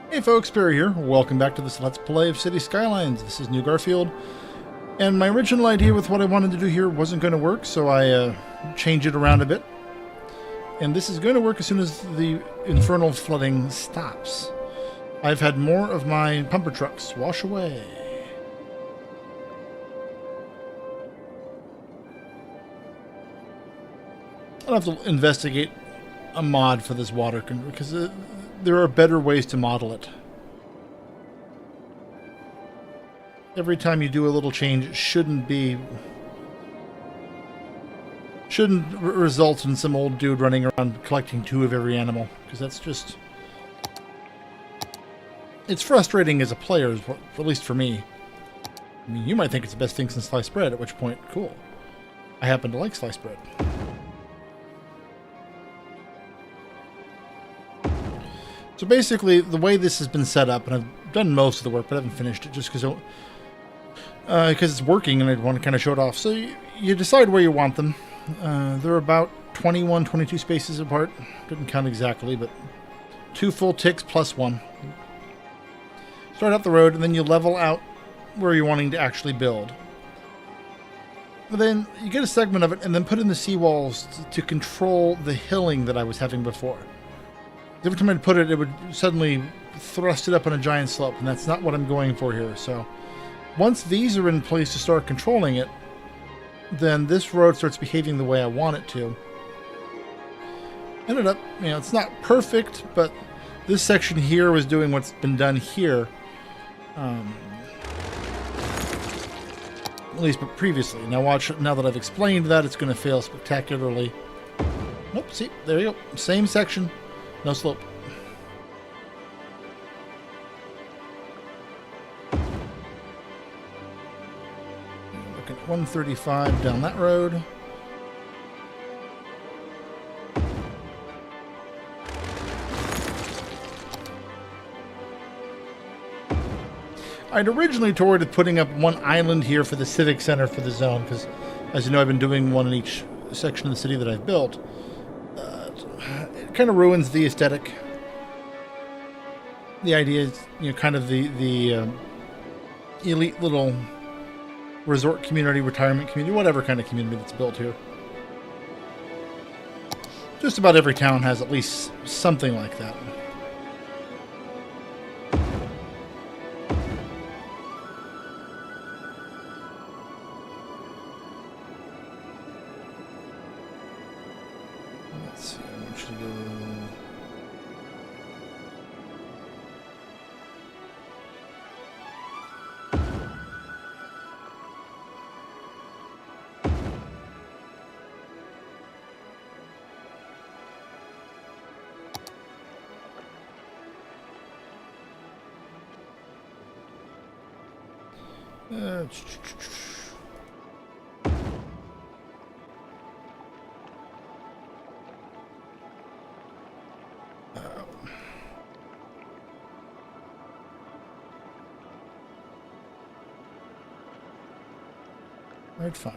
Hey folks, Peri here. Welcome back to this Let's Play of Cities Skylines. This is new Garfield. And my original idea with what I wanted to do here wasn't going to work, so I changed it around a bit. And this is going to work as soon as the infernal flooding stops. I've had more of my pumper trucks wash away. I'll have to investigate a mod for this water because there are better ways to model it. Every time you do a little change, it shouldn't result in some old dude running around collecting 2 of every animal, because that's just, it's frustrating as a player, at least for me. I mean, you might think it's the best thing since sliced bread, at which point, cool. I happen to like sliced bread. So basically, the way this has been set up, and I've done most of the work, but I haven't finished it just because it's working and I want to kind of show it off. So you decide where you want them. They're about 21, 22 spaces apart. Didn't count exactly, but 2 full ticks plus 1. Start out the road, and then you level out where you're wanting to actually build. But then you get a segment of it, and then put in the seawalls to control the hilling that I was having before. Every time I'd put it, it would suddenly thrust it up on a giant slope, and that's not what I'm going for here. So once these are in place to start controlling it, then this road starts behaving the way I want it to. Ended up, it's not perfect, but this section here was doing what's been done here. At least but previously. Now watch, now that I've explained that, it's going to fail spectacularly. Nope, see, there you go. Same section. No slope. Looking at 135 down that road. I'd originally toyed with putting up one island here for the civic center for the zone, because as you know, I've been doing one in each section of the city that I've built. It kind of ruins the aesthetic. The idea is, kind of the elite little resort community, retirement community, whatever kind of community that's built here. Just about every town has at least something like that. Let's see, I want you to go. Right, fine.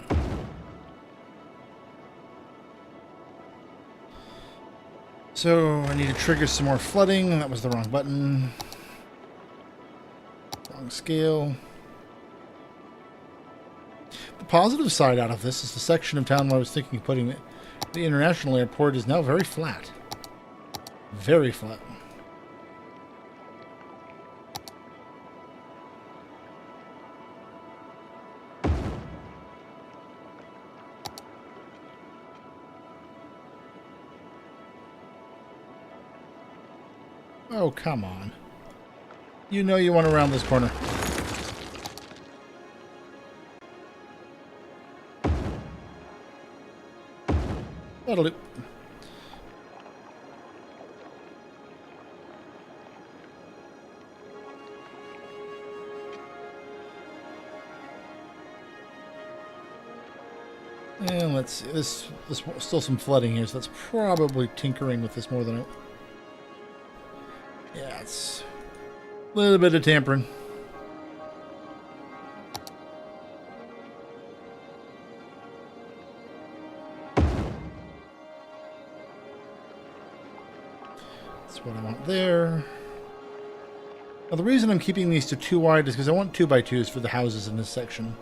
So I need to trigger some more flooding. That was the wrong button. Wrong scale. The positive side out of this is the section of town where I was thinking of putting the international airport is now very flat. Very flat. Oh, come on. You know you want to round this corner. That'll do. And let's see. This still some flooding here, so that's probably tinkering with this more than I... Yeah, it's a little bit of tampering. That's what I want there. Now, the reason I'm keeping these to 2 wide is because I want 2x2s for the houses in this section.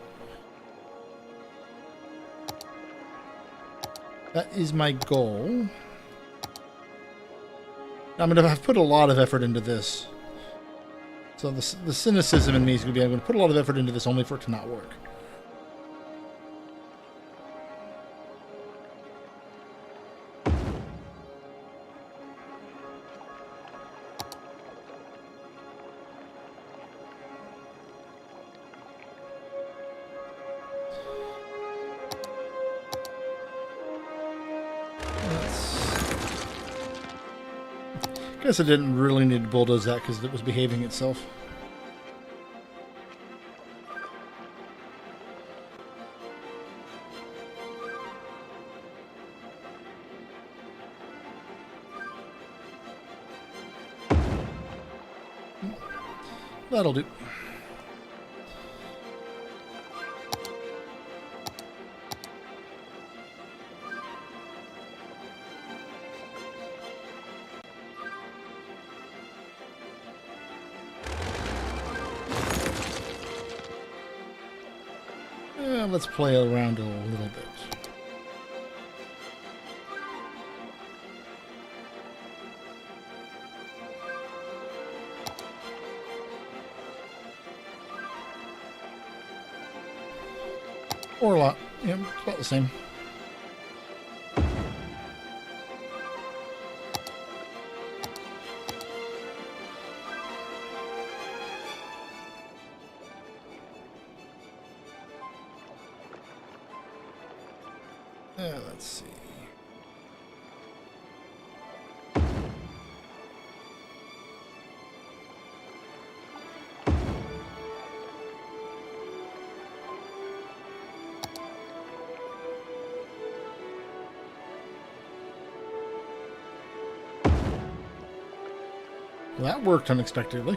That is my goal. I'm going to have put a lot of effort into this. So the cynicism in me is going to be, I'm going to put a lot of effort into this only for it to not work. I guess I didn't really need to bulldoze that because it was behaving itself. That'll do. Let's play around a little bit. Or a lot. Yeah, it's about the same. Let's see. Well, that worked unexpectedly.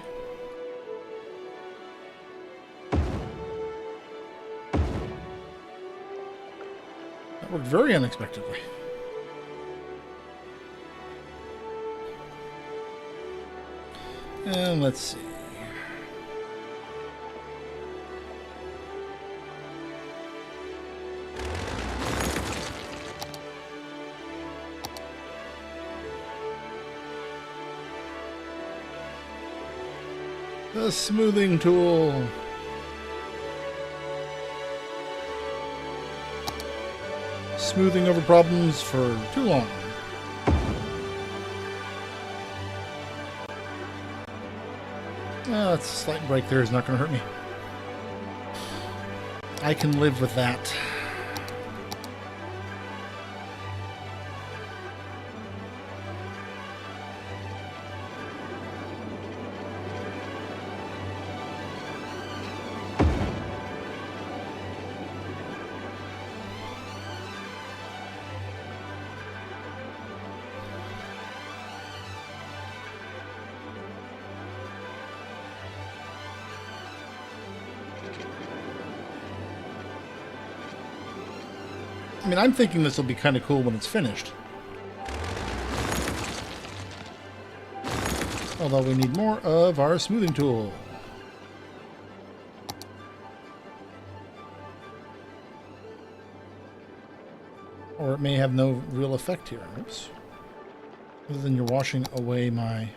Worked very unexpectedly. And let's see. The smoothing tool. Smoothing over problems for too long. That's a slight break there is not going to hurt me. I can live with that. I mean, I'm thinking this will be kind of cool when it's finished. Although we need more of our smoothing tool. Or it may have no real effect here. Oops. Other than you're washing away my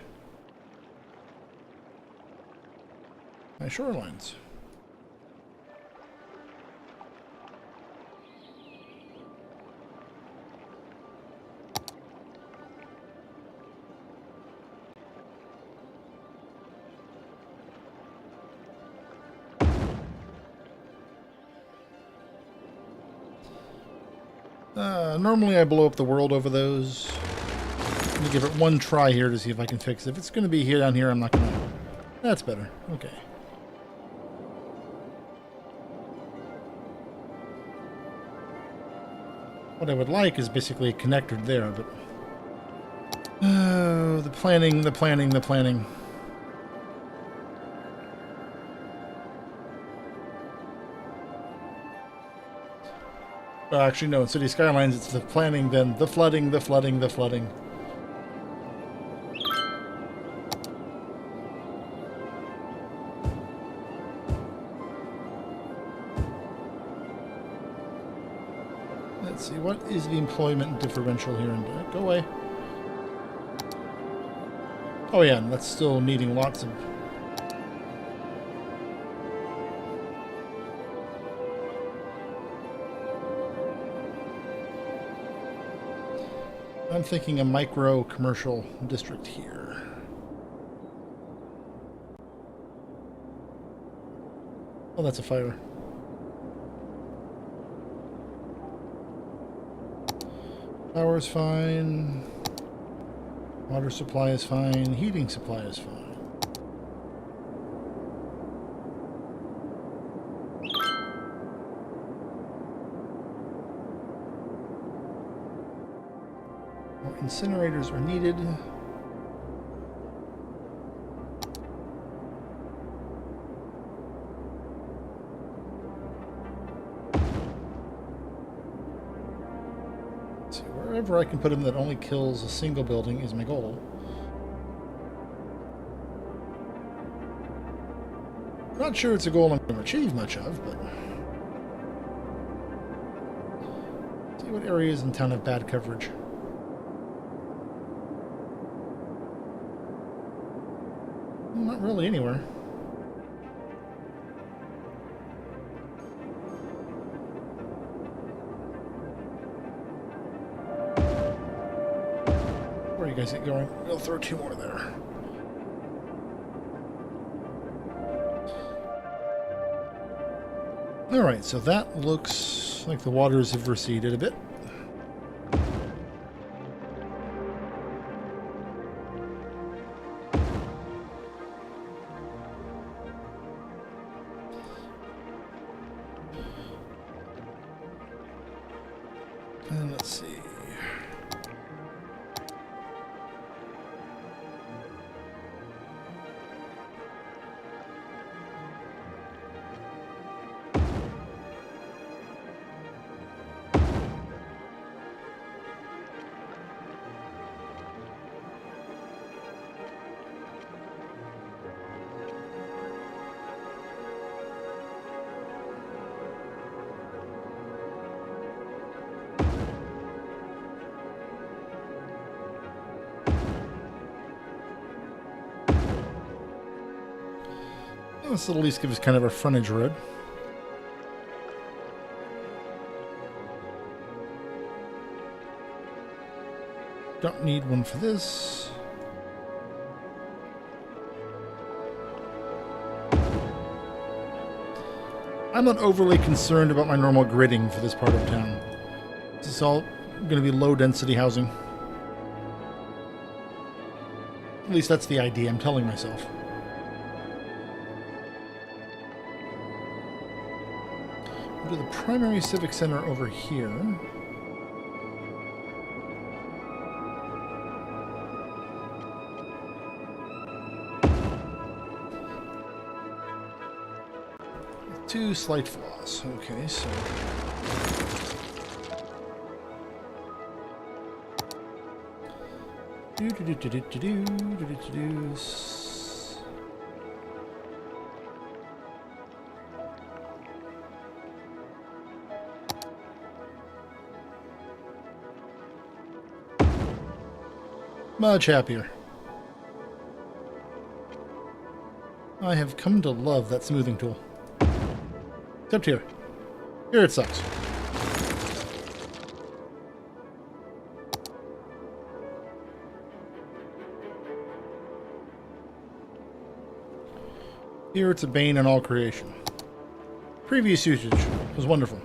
shorelines. Normally I blow up the world over those. Let me give it one try here to see if I can fix it. If it's going to be here down here, I'm not going to... That's better. Okay. What I would like is basically a connector there, but... Oh, the planning. Actually, no, in Cities Skylines, it's the planning, then the flooding. Let's see, what is the employment differential here? Go away. Oh yeah, and that's still needing lots of... I'm thinking a micro commercial district here. Oh, that's a fire. Power is fine. Water supply is fine. Heating supply is fine. More incinerators are needed. Wherever I can put him that only kills a single building is my goal. Not sure it's a goal I'm going to achieve much of, but... see what areas in town have bad coverage. Not really anywhere. Where you guys get going? We'll throw 2 more there. Alright, so that looks like the waters have receded a bit. And let's see. This will at least give us kind of a frontage road. Don't need one for this. I'm not overly concerned about my normal gridding for this part of town. This is all going to be low density housing. At least that's the idea I'm telling myself. We'll do the primary civic center over here. With 2 slight flaws. Okay, so... Much happier. I have come to love that smoothing tool. Except here. Here it sucks. Here it's a bane in all creation. Previous usage was wonderful.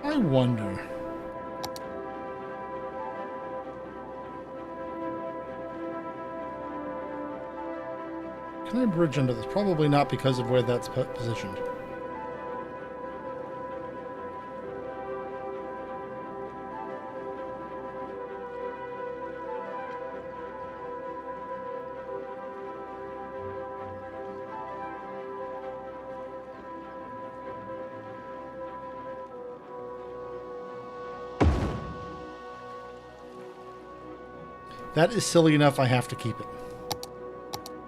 I wonder. Can I bridge under this? Probably not because of where that's positioned. That is silly enough, I have to keep it.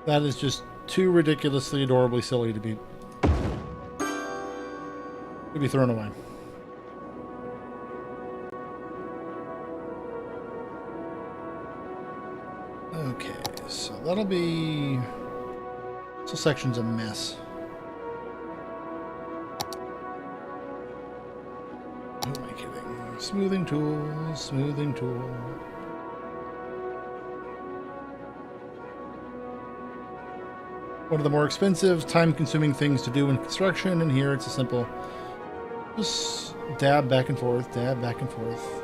That is just too ridiculously, adorably silly to be thrown away. Okay, so that'll be... This section's a mess. Who am I kidding? Smoothing tool, smoothing tool. One of the more expensive, time-consuming things to do in construction, and here it's a simple... Just dab back and forth, dab back and forth.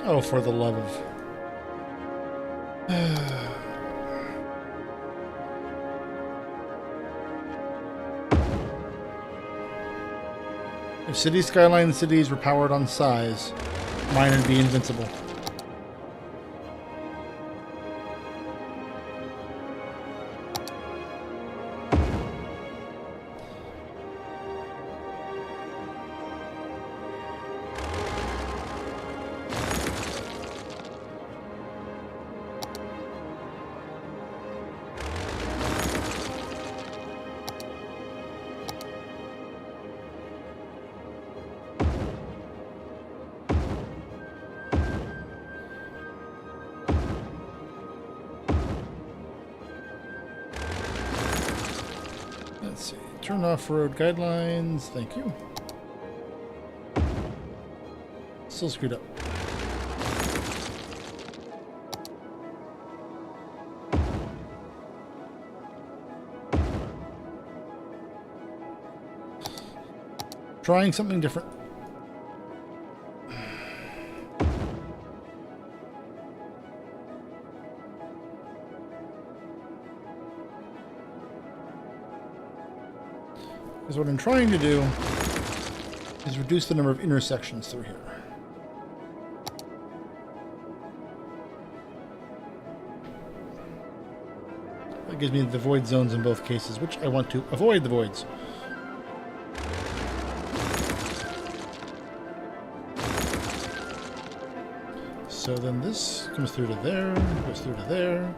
Oh, for the love of... If Cities Skylines cities were powered on size, mine would be invincible. Let's see. Turn off road guidelines. Thank you. Still screwed up. Trying something different. Because what I'm trying to do is reduce the number of intersections through here. That gives me the void zones in both cases, which I want to avoid the voids. So then this comes through to there, goes through to there.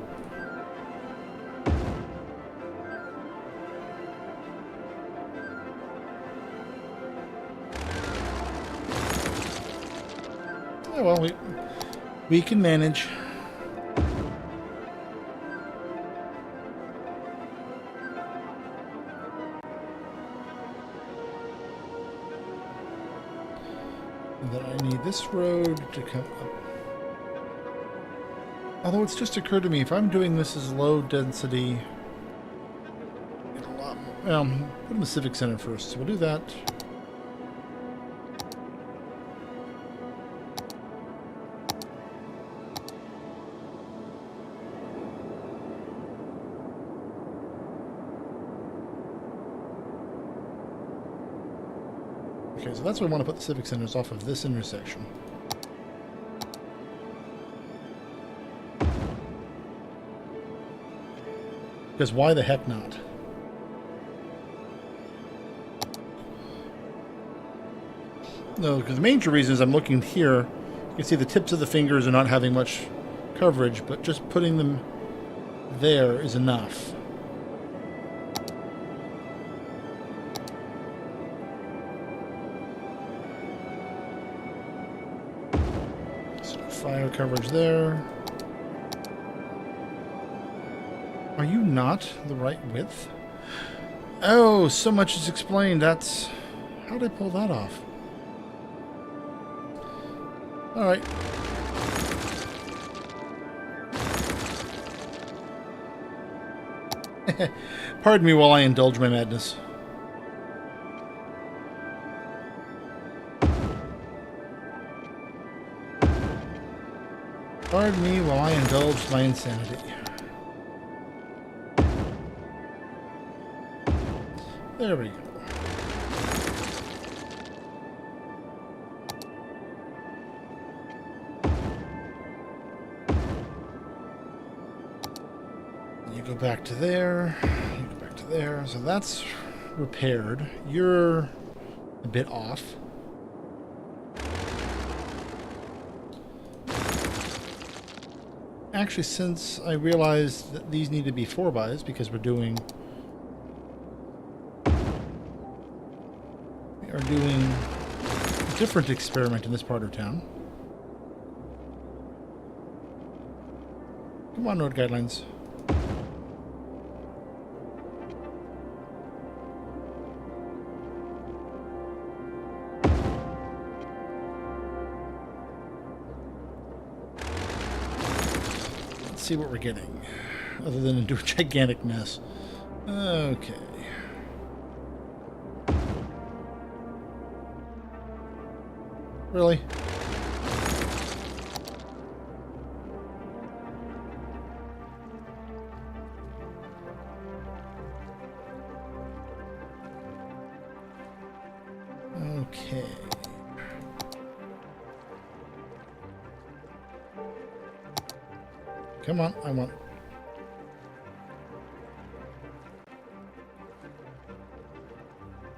Oh, well, we can manage. And then I need this road to come up. Although it's just occurred to me, if I'm doing this as low density, get a lot more. Well, put in the Civic Center first, so we'll do that. Okay, so that's where I want to put the Civic Centers, off of this intersection. Because why the heck not? No, because the major reason is I'm looking here. You can see the tips of the fingers are not having much coverage, but just putting them there is enough. So fire coverage there. Are you not the right width? Oh, so much is explained. That's... How did I pull that off? Alright. Pardon me while I indulge my madness. Pardon me while I indulge my insanity. There we go. you go back to there. You go back to there. So that's repaired. You're a bit off. Actually, since I realized that these need to be 4x because we are doing a different experiment in this part of town. Come on, road guidelines. Let's see what we're getting, other than do a gigantic mess. Okay. Really? Okay. Come on, I want...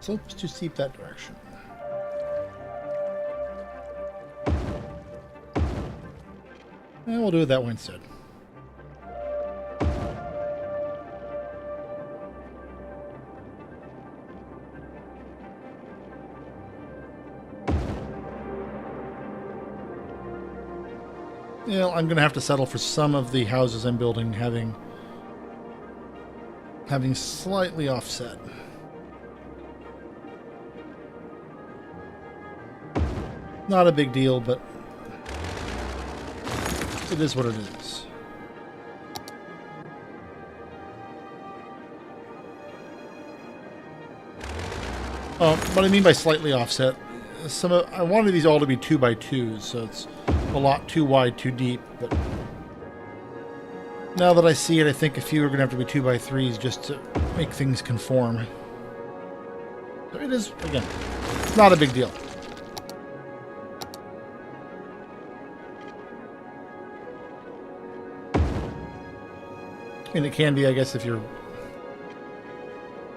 Slopes too steep that direction. And we'll do it that way instead. You know, I'm going to have to settle for some of the houses I'm building having slightly offset. Not a big deal, but it is what it is. What I mean by slightly offset, I wanted these all to be 2x2s, so it's a lot too wide, too deep, but now that I see it, I think a few are going to have to be 2x3s just to make things conform. So it is, again, not a big deal. I mean, it can be, I guess, if you're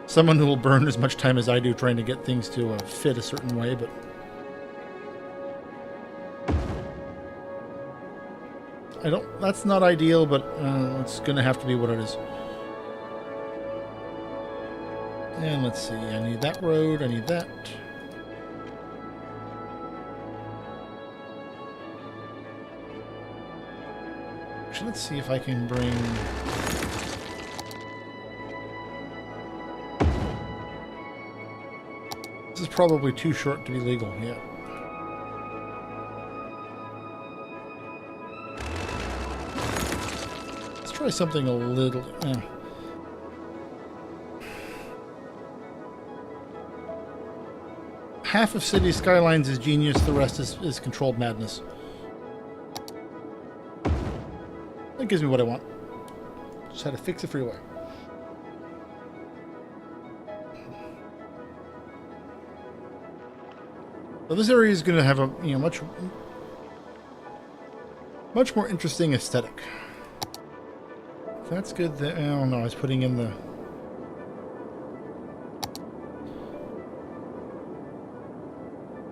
someone who will burn as much time as I do trying to get things to fit a certain way, but that's not ideal, but it's going to have to be what it is. And let's see, I need that road, I need that. Actually, let's see if I can bring... This is probably too short to be legal, yeah. Try something a little... Half of Cities Skylines is genius, the rest is controlled madness. That gives me what I want. Just had to fix the freeway. So this area is going to have a much more interesting aesthetic. That's good. Oh no, I was putting in the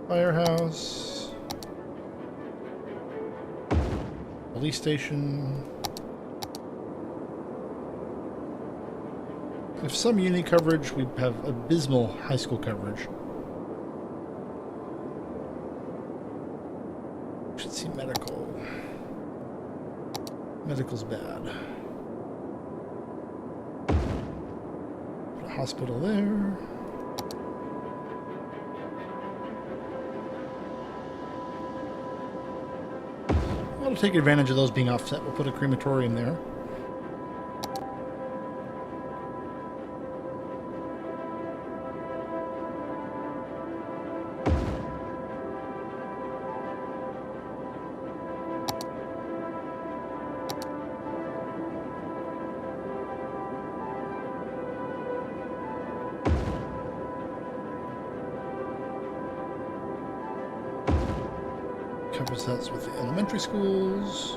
firehouse, police station. If some uni coverage, we have abysmal high school coverage. Should see medical. Medical's bad. Hospital there. We'll take advantage of those being offset. We'll put a crematorium there. Covers that with the elementary schools.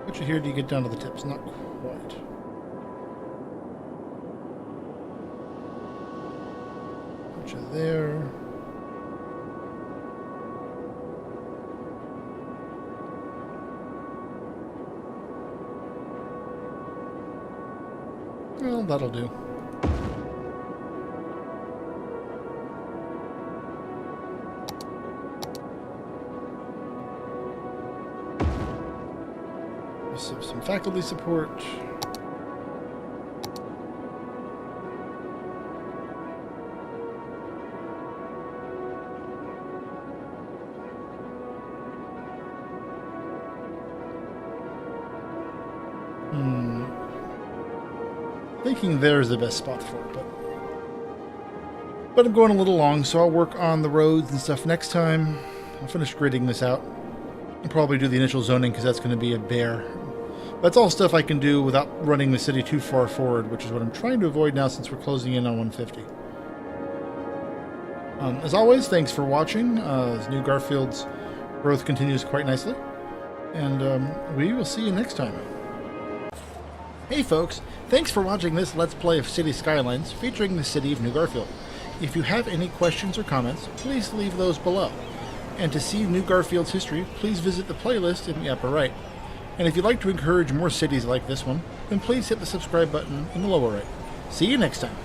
Put you here, do you get down to the tips? Not quite. Put you there. Well, that'll do. Some faculty support. Thinking there's the best spot for it, but I'm going a little long, so I'll work on the roads and stuff next time. I'll finish gridding this out. I'll probably do the initial zoning because that's going to be a bear. That's all stuff I can do without running the city too far forward, which is what I'm trying to avoid now since we're closing in on 150. As always, thanks for watching. As New Garfield's growth continues quite nicely. And we will see you next time. Hey folks, thanks for watching this Let's Play of Cities Skylines featuring the city of New Garfield. If you have any questions or comments, please leave those below. And to see New Garfield's history, please visit the playlist in the upper right. And if you'd like to encourage more cities like this one, then please hit the subscribe button in the lower right. See you next time.